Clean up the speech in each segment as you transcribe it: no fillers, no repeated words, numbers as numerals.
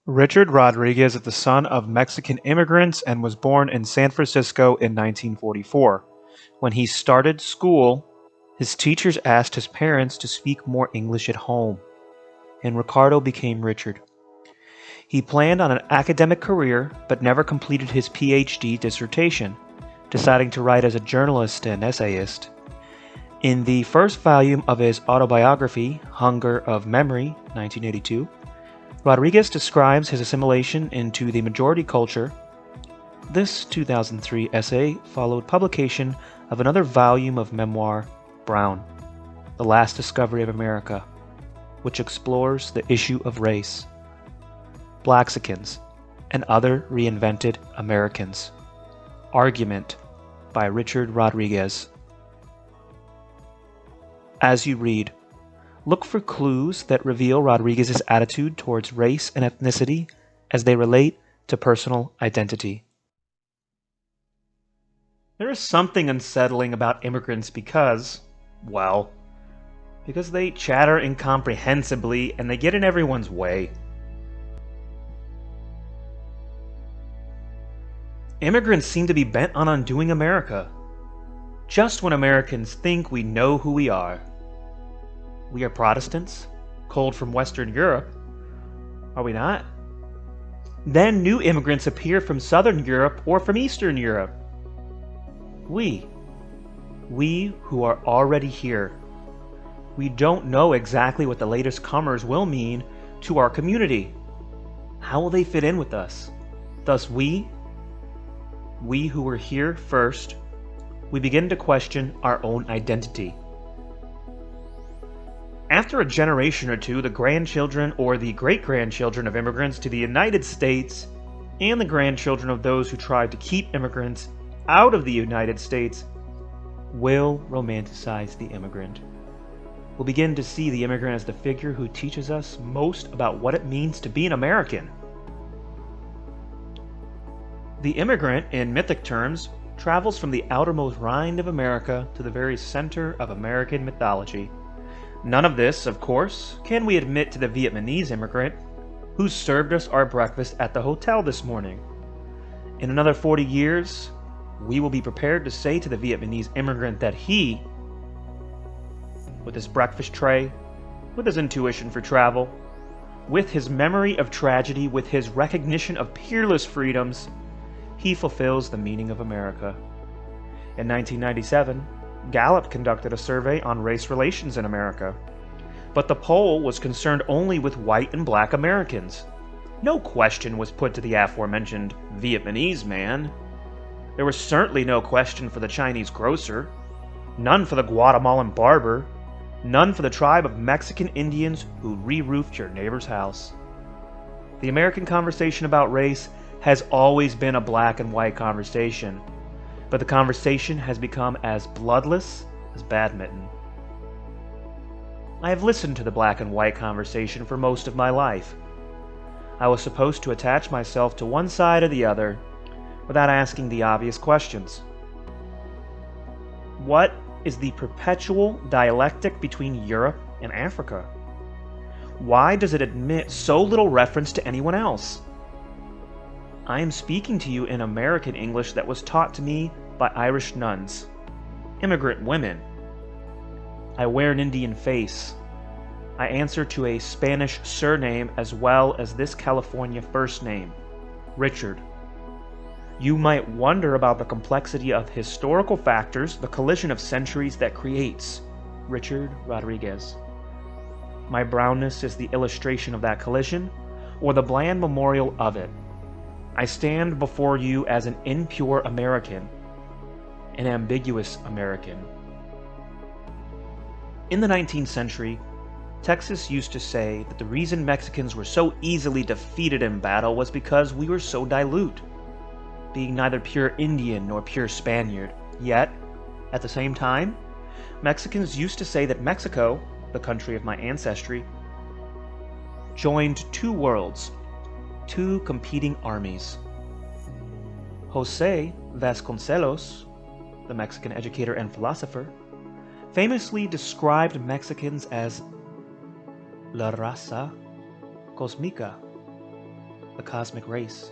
Richard Rodriguez is the son of Mexican immigrants and was born in San Francisco in 1944. When he started school, his teachers asked his parents to speak more English at home, and Ricardo became Richard. He planned on an academic career but never completed his PhD dissertation, deciding to write as a journalist and essayist. In the first volume of his autobiography, Hunger of Memory, 1982, Rodriguez describes his assimilation into the majority culture. This 2003 essay followed publication of another volume of memoir, Brown, The Last Discovery of America, which explores the issue of race. Blaxicans and Other Reinvented Americans. Argument by Richard Rodriguez. As you read, look for clues that reveal Rodriguez's attitude towards race and ethnicity as they relate to personal identity. There is something unsettling about immigrants because they chatter incomprehensibly and they get in everyone's way. Immigrants seem to be bent on undoing America. Just when Americans think we know who we are. We are Protestants, culled from Western Europe. Are we not? Then new immigrants appear from Southern Europe or from Eastern Europe. We who are already here. We don't know exactly what the latest comers will mean to our community. How will they fit in with us? Thus we who were here first, we begin to question our own identity. After a generation or two, the grandchildren or the great-grandchildren of immigrants to the United States and the grandchildren of those who tried to keep immigrants out of the United States will romanticize the immigrant. We'll begin to see the immigrant as the figure who teaches us most about what it means to be an American. The immigrant, in mythic terms, travels from the outermost rind of America to the very center of American mythology. None of this, of course, can we admit to the Vietnamese immigrant who served us our breakfast at the hotel this morning. In another 40 years, we will be prepared to say to the Vietnamese immigrant that he, with his breakfast tray, with his intuition for travel, with his memory of tragedy, with his recognition of peerless freedoms, he fulfills the meaning of America. In 1997, Gallup conducted a survey on race relations in America, but the poll was concerned only with white and black Americans. No question was put to the aforementioned Vietnamese man. There was certainly no question for the Chinese grocer, none for the Guatemalan barber, none for the tribe of Mexican Indians who re-roofed your neighbor's house. The American conversation about race has always been a black and white conversation, but the conversation has become as bloodless as badminton. I have listened to the black and white conversation for most of my life. I was supposed to attach myself to one side or the other without asking the obvious questions. What is the perpetual dialectic between Europe and Africa? Why does it admit so little reference to anyone else? I am speaking to you in American English that was taught to me by Irish nuns, immigrant women. I wear an Indian face. I answer to a Spanish surname as well as this California first name, Richard. You might wonder about the complexity of historical factors, the collision of centuries that creates Richard Rodriguez. My brownness is the illustration of that collision, or the bland memorial of it. I stand before you as an impure American, an ambiguous American. In the 19th century, Texas used to say that the reason Mexicans were so easily defeated in battle was because we were so dilute, being neither pure Indian nor pure Spaniard. Yet, at the same time, Mexicans used to say that Mexico, the country of my ancestry, joined two worlds, two competing armies. Jose Vasconcelos, the Mexican educator and philosopher, famously described Mexicans as la raza cósmica, the cosmic race.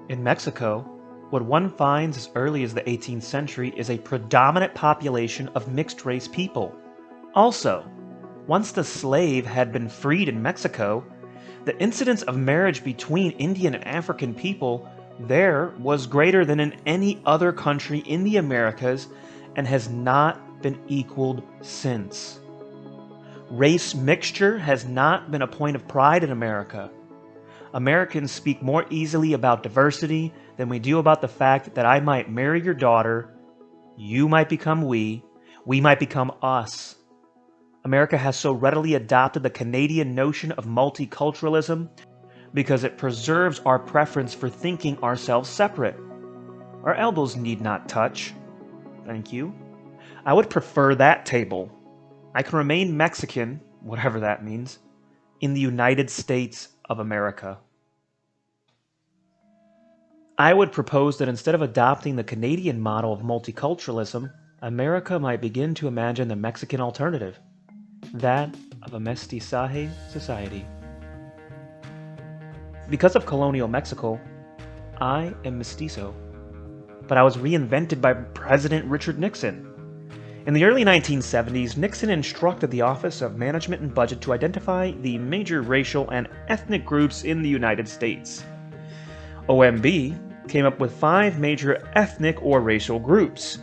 In Mexico, what one finds as early as the 18th century is a predominant population of mixed-race people. Also, once the slave had been freed in Mexico, the incidence of marriage between Indian and African people there was greater than in any other country in the Americas and has not been equaled since. Race mixture has not been a point of pride in America. Americans speak more easily about diversity than we do about the fact that I might marry your daughter, you might become we might become us. America has so readily adopted the Canadian notion of multiculturalism because it preserves our preference for thinking ourselves separate. Our elbows need not touch. Thank you. I would prefer that table. I can remain Mexican, whatever that means, in the United States of America. I would propose that instead of adopting the Canadian model of multiculturalism, America might begin to imagine the Mexican alternative, that of a mestizaje society. Because of colonial Mexico, I am mestizo, but I was reinvented by President Richard Nixon. In the early 1970s, Nixon instructed the Office of Management and Budget to identify the major racial and ethnic groups in the United States. OMB came up with 5 major ethnic or racial groups.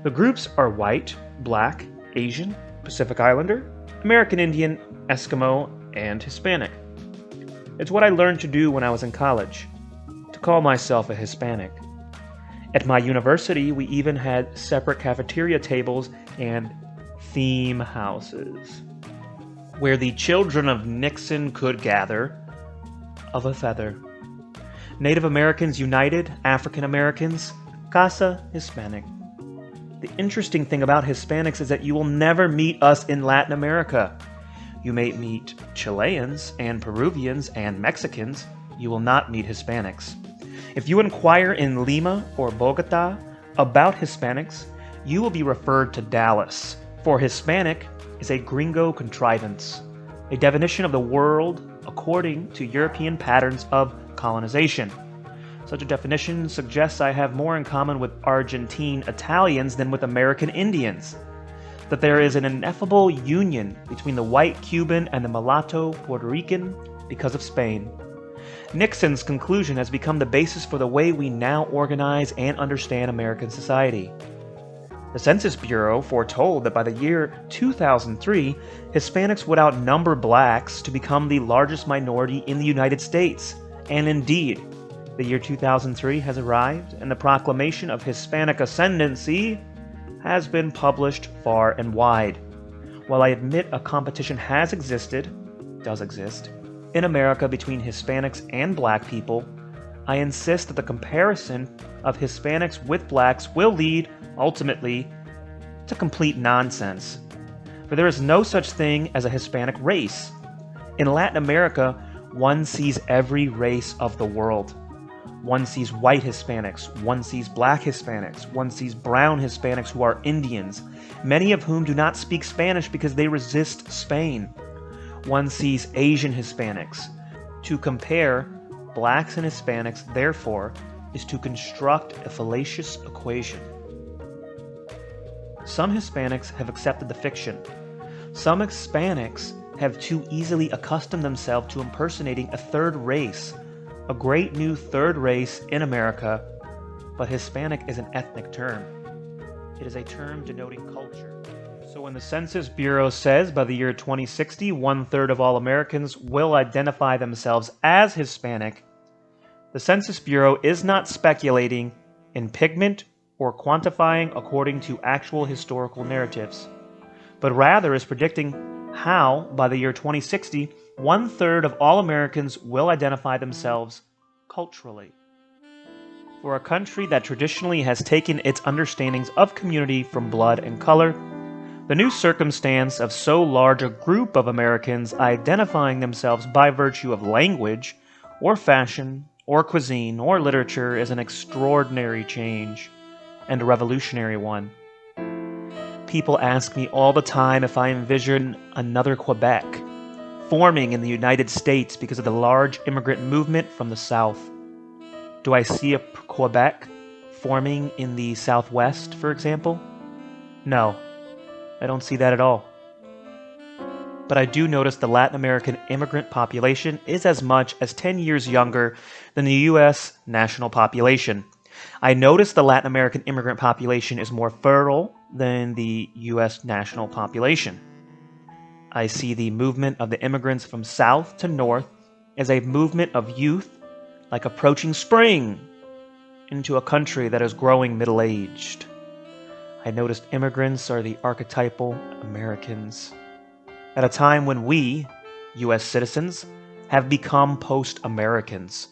The groups are white, black, Asian, Pacific Islander, American Indian, Eskimo, and Hispanic. It's what I learned to do when I was in college, to call myself a Hispanic. At my university, we even had separate cafeteria tables and theme houses, where the children of Nixon could gather of a feather. Native Americans united, African Americans, Casa Hispanic. The interesting thing about Hispanics is that you will never meet us in Latin America. You may meet Chileans and Peruvians and Mexicans. You will not meet Hispanics. If you inquire in Lima or Bogota about Hispanics, you will be referred to Dallas, for Hispanic is a gringo contrivance, a definition of the world according to European patterns of colonization. Such a definition suggests I have more in common with Argentine Italians than with American Indians, that there is an ineffable union between the white Cuban and the mulatto Puerto Rican because of Spain. Nixon's conclusion has become the basis for the way we now organize and understand American society. The Census Bureau foretold that by the year 2003, Hispanics would outnumber blacks to become the largest minority in the United States. And indeed, the year 2003 has arrived, and the proclamation of Hispanic ascendancy has been published far and wide. While I admit a competition does exist, in America between Hispanics and black people, I insist that the comparison of Hispanics with blacks will lead, ultimately, to complete nonsense. For there is no such thing as a Hispanic race. In Latin America, one sees every race of the world. One sees white Hispanics, one sees black Hispanics, one sees brown Hispanics who are Indians, many of whom do not speak Spanish because they resist Spain. One sees Asian Hispanics. To compare blacks and Hispanics, therefore, is to construct a fallacious equation. Some Hispanics have accepted the fiction. Some Hispanics have too easily accustomed themselves to impersonating a third race, a great new third race in America, but Hispanic is an ethnic term. It is a term denoting culture. So when the Census Bureau says by the year 2060, 1/3 of all Americans will identify themselves as Hispanic, the Census Bureau is not speculating in pigment or quantifying according to actual historical narratives, but rather is predicting how, by the year 2060, 1/3 of all Americans will identify themselves culturally. For a country that traditionally has taken its understandings of community from blood and color, the new circumstance of so large a group of Americans identifying themselves by virtue of language, or fashion, or cuisine, or literature is an extraordinary change, and a revolutionary one. People ask me all the time if I envision another Quebec, forming in the United States because of the large immigrant movement from the South? Do I see a Quebec forming in the Southwest, for example? No, I don't see that at all. But I do notice the Latin American immigrant population is as much as 10 years younger than the U.S. national population. I notice the Latin American immigrant population is more fertile than the U.S. national population. I see the movement of the immigrants from south to north as a movement of youth, like approaching spring, into a country that is growing middle-aged. I noticed immigrants are the archetypal Americans. At a time when we, U.S. citizens, have become post-Americans,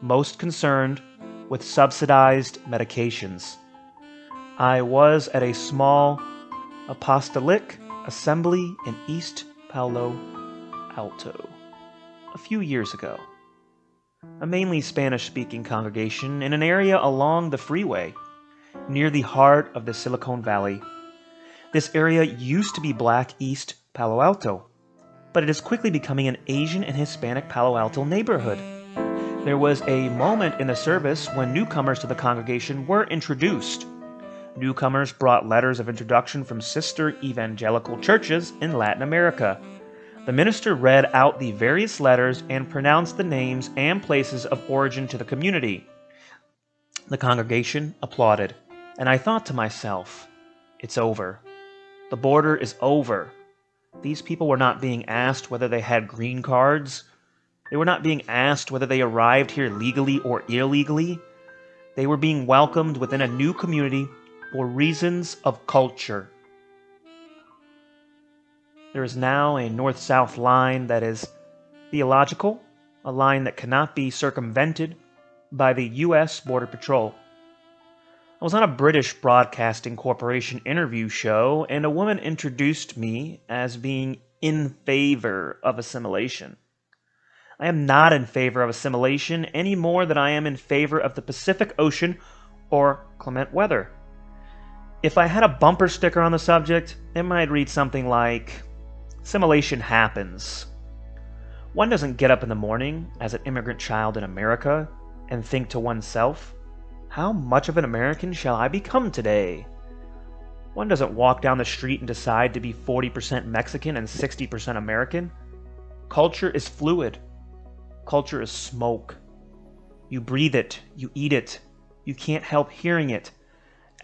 most concerned with subsidized medications. I was at a small apostolic assembly in East Palo Alto a few years ago. A mainly Spanish-speaking congregation in an area along the freeway, near the heart of the Silicon Valley. This area used to be Black East Palo Alto, but it is quickly becoming an Asian and Hispanic Palo Alto neighborhood. There was a moment in the service when newcomers to the congregation were introduced. Newcomers brought letters of introduction from sister evangelical churches in Latin America. The minister read out the various letters and pronounced the names and places of origin to the community. The congregation applauded, and I thought to myself, it's over. The border is over. These people were not being asked whether they had green cards. They were not being asked whether they arrived here legally or illegally. They were being welcomed within a new community for reasons of culture. There is now a north-south line that is theological, a line that cannot be circumvented by the U.S. Border Patrol. I was on a British Broadcasting Corporation interview show, and a woman introduced me as being in favor of assimilation. I am not in favor of assimilation any more than I am in favor of the Pacific Ocean or clement weather. If I had a bumper sticker on the subject, it might read something like, "Assimilation happens." One doesn't get up in the morning as an immigrant child in America and think to oneself, how much of an American shall I become today? One doesn't walk down the street and decide to be 40% Mexican and 60% American. Culture is fluid. Culture is smoke. You breathe it, you eat it, you can't help hearing it.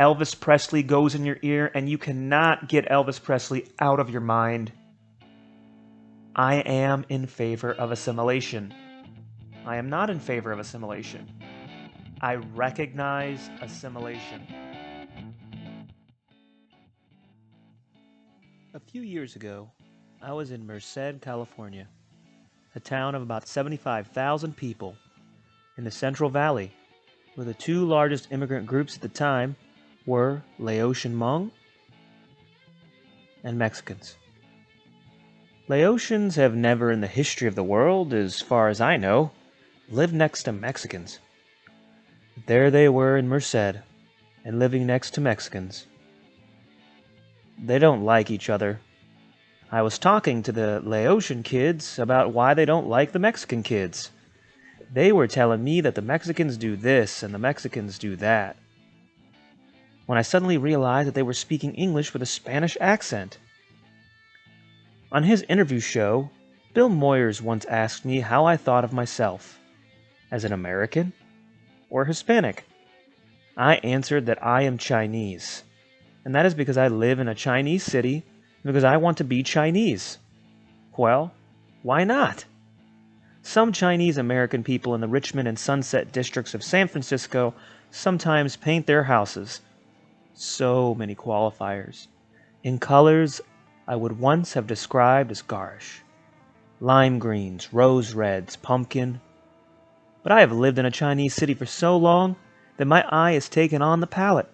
Elvis Presley goes in your ear and you cannot get Elvis Presley out of your mind. I am in favor of assimilation. I am not in favor of assimilation. I recognize assimilation. A few years ago, I was in Merced, California, a town of about 75,000 people in the Central Valley, where the two largest immigrant groups at the time were Laotian Hmong and Mexicans. Laotians have never in the history of the world, as far as I know, lived next to Mexicans. There they were in Merced, and living next to Mexicans. They don't like each other. I was talking to the Laotian kids about why they don't like the Mexican kids. They were telling me that the Mexicans do this and the Mexicans do that. When I suddenly realized that they were speaking English with a Spanish accent. On his interview show, Bill Moyers once asked me how I thought of myself, as an American or Hispanic. I answered that I am Chinese, and that is because I live in a Chinese city and because I want to be Chinese. Well, why not? Some Chinese American people in the Richmond and Sunset districts of San Francisco sometimes paint their houses. So many qualifiers. In colors I would once have described as garish. Lime greens, rose reds, pumpkin. But I have lived in a Chinese city for so long that my eye has taken on the palette,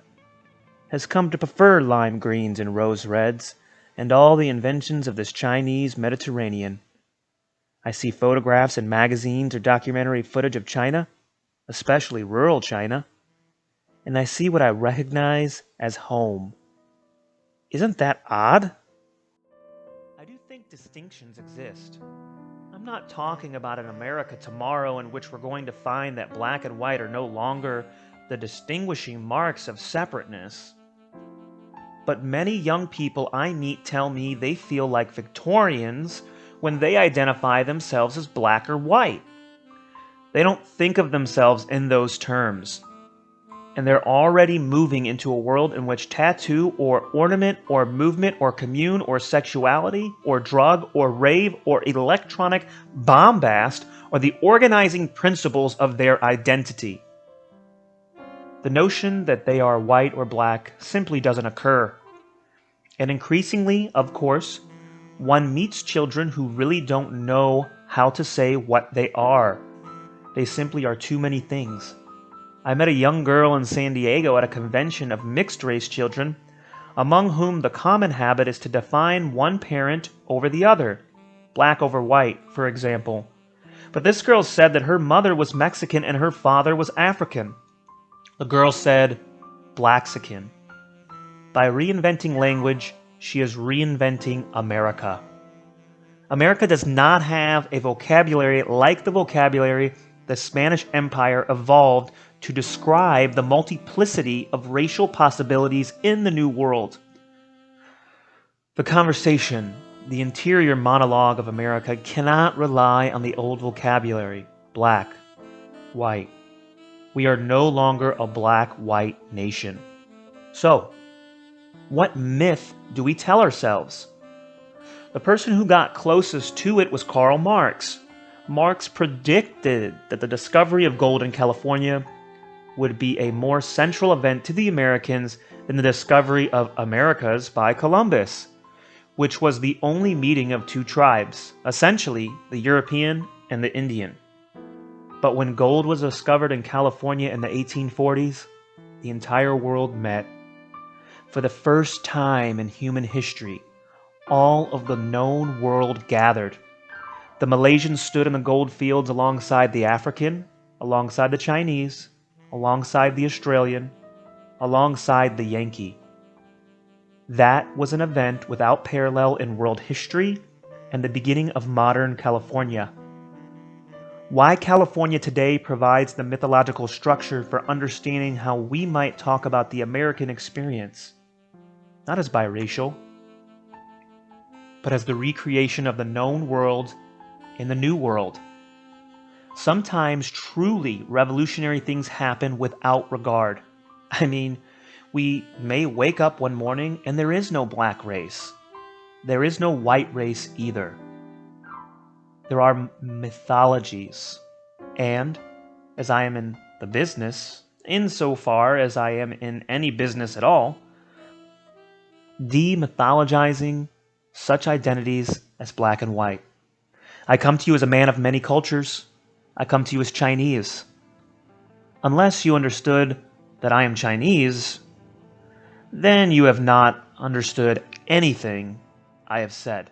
has come to prefer lime greens and rose reds, and all the inventions of this Chinese Mediterranean. I see photographs in magazines or documentary footage of China, especially rural China, and I see what I recognize as home. Isn't that odd? I do think ethnic distinctions exist. I'm not talking about an America tomorrow in which we're going to find that black and white are no longer the distinguishing marks of separateness. But many young people I meet tell me they feel like Victorians when they identify themselves as black or white. They don't think of themselves in those terms. And they're already moving into a world in which tattoo or ornament or movement or commune or sexuality or drug or rave or electronic bombast are the organizing principles of their identity. The notion that they are white or black simply doesn't occur. And increasingly, of course, one meets children who really don't know how to say what they are. They simply are too many things. I met a young girl in San Diego at a convention of mixed-race children, among whom the common habit is to define one parent over the other, black over white, for example. But this girl said that her mother was Mexican and her father was African. The girl said, Blaxican. By reinventing language, she is reinventing America. America does not have a vocabulary like the vocabulary the Spanish Empire evolved to describe the multiplicity of racial possibilities in the New World. The conversation, the interior monologue of America cannot rely on the old vocabulary, black, white. We are no longer a black-white nation. So, what myth do we tell ourselves? The person who got closest to it was Karl Marx. Marx predicted that the discovery of gold in California would be a more central event to the Americans than the discovery of Americas by Columbus, which was the only meeting of two tribes, essentially the European and the Indian. But when gold was discovered in California in the 1840s, the entire world met. For the first time in human history, all of the known world gathered. The Malaysian stood in the gold fields alongside the African, alongside the Chinese, alongside the Australian, alongside the Yankee. That was an event without parallel in world history and the beginning of modern California. Why California today provides the mythological structure for understanding how we might talk about the American experience, not as biracial, but as the recreation of the known world in the new world. Sometimes truly revolutionary things happen without regard. I mean, we may wake up one morning and there is no black race. There is no white race either. There are mythologies. And, as I am in the business, insofar as I am in any business at all, demythologizing such identities as black and white. I come to you as a man of many cultures. I come to you as Chinese. Unless you understood that I am Chinese, then you have not understood anything I have said.